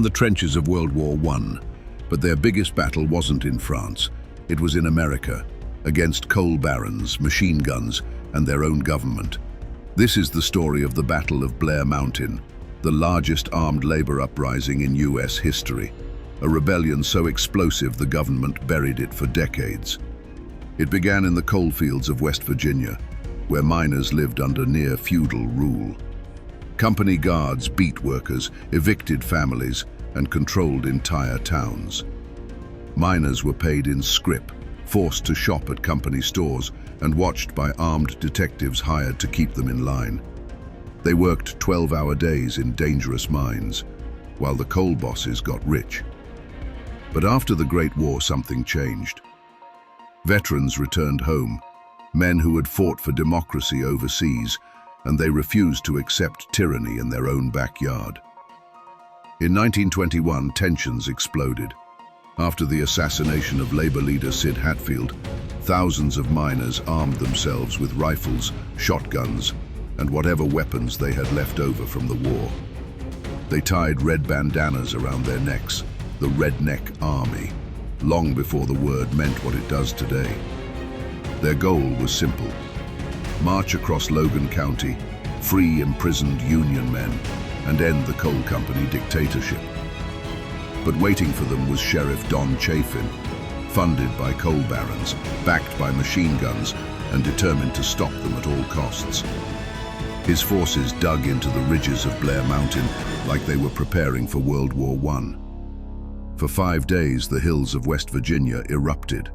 The trenches of World War I, but their biggest battle wasn't in France. It was in America, against coal barons, machine guns, and their own government. This is the story of the Battle of Blair Mountain, the largest armed labor uprising in US history, a rebellion so explosive the government buried it for decades. It began in the coal fields of West Virginia, where miners lived under near-feudal rule. Company guards beat workers, evicted families, and controlled entire towns. Miners were paid in scrip, forced to shop at company stores, and watched by armed detectives hired to keep them in line. They worked 12-hour days in dangerous mines, while the coal bosses got rich. But after the Great War, something changed. Veterans returned home, men who had fought for democracy overseas, and they refused to accept tyranny in their own backyard. In 1921, tensions exploded. After the assassination of labor leader Sid Hatfield, thousands of miners armed themselves with rifles, shotguns, and whatever weapons they had left over from the war. They tied red bandanas around their necks, the Redneck Army, long before the word meant what it does today. Their goal was simple: march across Logan County, free imprisoned Union men, and end the coal company dictatorship. But waiting for them was Sheriff Don Chafin, funded by coal barons, backed by machine guns, and determined to stop them at all costs. His forces dug into the ridges of Blair Mountain like they were preparing for World War I. For 5 days, the hills of West Virginia erupted.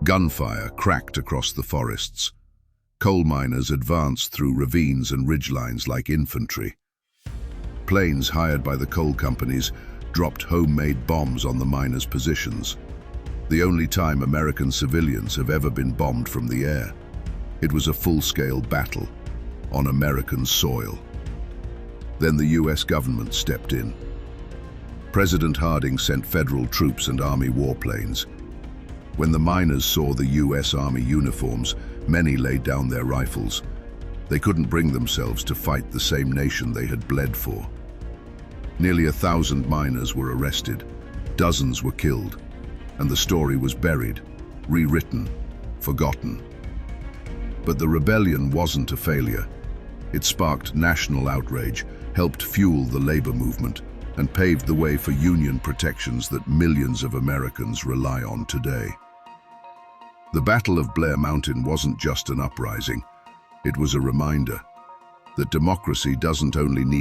Gunfire cracked across the forests. Coal miners advanced through ravines and ridgelines like infantry. Planes hired by the coal companies dropped homemade bombs on the miners' positions. The only time American civilians have ever been bombed from the air. It was a full-scale battle on American soil. Then the US government stepped in. President Harding sent federal troops and Army warplanes. When the miners saw the US Army uniforms, many laid down their rifles. They couldn't bring themselves to fight the same nation they had bled for. Nearly 1,000 miners were arrested, dozens were killed, and the story was buried, rewritten, forgotten. But the rebellion wasn't a failure. It sparked national outrage, helped fuel the labor movement, and paved the way for union protections that millions of Americans rely on today. The Battle of Blair Mountain wasn't just an uprising. It was a reminder that democracy doesn't only need